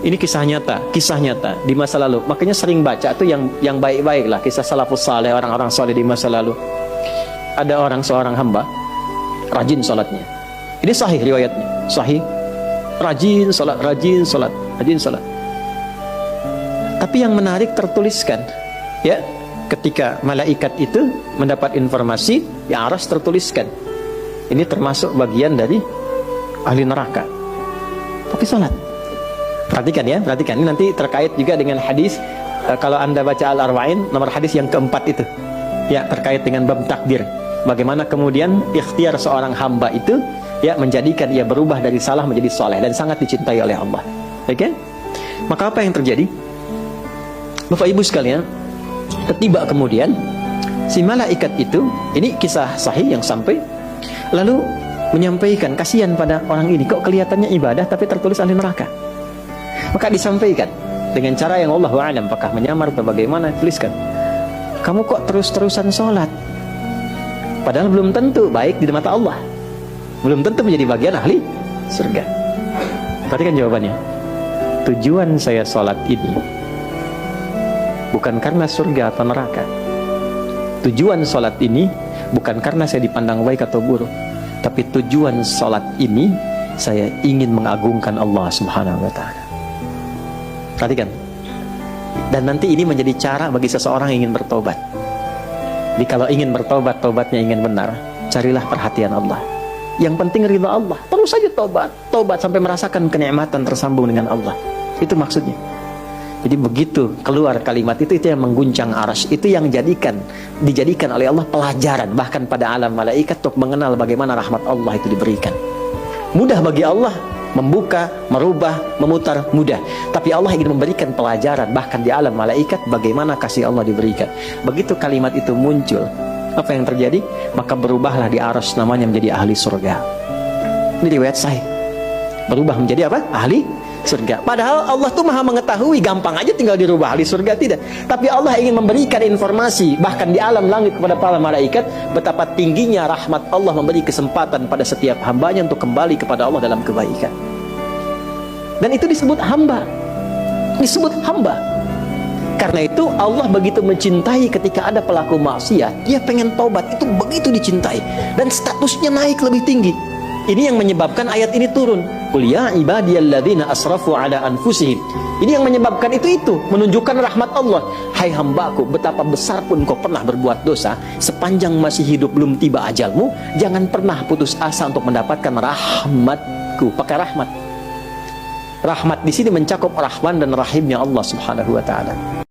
Ini kisah nyata di masa lalu. Makanya sering baca tuh yang baik-baik lah, kisah salafus saleh, orang-orang saleh di masa lalu. Ada seorang hamba rajin salatnya. Ini sahih riwayatnya, sahih. Rajin salat. Tapi yang menarik tertuliskan, ya, ketika malaikat itu mendapat informasi, ya aras tertuliskan. Ini termasuk bagian dari ahli neraka. Tapi salat. Perhatikan ya, perhatikan. Ini nanti terkait juga dengan hadis, kalau Anda baca Al-Arba'in, nomor hadis yang keempat itu. Ya, terkait dengan bab takdir. Bagaimana kemudian ikhtiar seorang hamba itu, ya, menjadikan ia berubah dari salah menjadi soleh dan sangat dicintai oleh Allah. Oke? Maka apa yang terjadi? Bapak Ibu sekalian, ketiba kemudian si malaikat itu, ini kisah sahih yang sampai, lalu menyampaikan, kasihan pada orang ini, kok kelihatannya ibadah tapi tertulis ahli neraka. Maka disampaikan dengan cara yang Allahu a'lam, apakah menyamar atau bagaimana, tuliskan, kamu kok terus-terusan sholat, padahal belum tentu baik di mata Allah, belum tentu menjadi bagian ahli surga. Perhatikan jawabannya. Tujuan saya sholat ini bukan karena surga atau neraka. Tujuan sholat ini bukan karena saya dipandang baik atau buruk, tapi tujuan sholat ini saya ingin mengagungkan Allah Subhanahu wa ta'ala. Perhatikan. Dan nanti ini menjadi cara bagi seseorang yang ingin bertobat. Jadi kalau ingin bertobat, tobatnya ingin benar, carilah perhatian Allah. Yang penting ridha Allah. Terus saja tobat sampai merasakan kenikmatan tersambung dengan Allah. Itu maksudnya. Jadi begitu keluar kalimat itu yang mengguncang arsy, itu yang dijadikan oleh Allah pelajaran bahkan pada alam malaikat untuk mengenal bagaimana rahmat Allah itu diberikan. Mudah bagi Allah membuka, merubah, memutar, mudah. Tapi Allah ingin memberikan pelajaran bahkan di alam malaikat bagaimana kasih Allah diberikan. Begitu kalimat itu muncul, apa yang terjadi? Maka berubahlah di arsy namanya menjadi ahli surga. Ini riwayat sahih. Berubah menjadi apa? Ahli surga. Padahal Allah tuh maha mengetahui, gampang aja tinggal dirubah ahli surga, tidak. Tapi Allah ingin memberikan informasi bahkan di alam langit kepada para malaikat betapa tingginya rahmat Allah memberi kesempatan pada setiap hambanya untuk kembali kepada Allah dalam kebaikan. Dan itu disebut hamba. Disebut hamba. Karena itu Allah begitu mencintai ketika ada pelaku maksiat, dia pengen taubat, itu begitu dicintai dan statusnya naik lebih tinggi. Ini yang menyebabkan ayat ini turun. Qul ya ibadiyalladzina asrafu ala anfusihim. Ini yang menyebabkan itu menunjukkan rahmat Allah. Hai hambaku, betapa besar pun kau pernah berbuat dosa, sepanjang masih hidup belum tiba ajalmu, jangan pernah putus asa untuk mendapatkan rahmatku. Pakai rahmat. Rahmat di sini mencakup Rahman dan Rahimnya Allah Subhanahu wa ta'ala.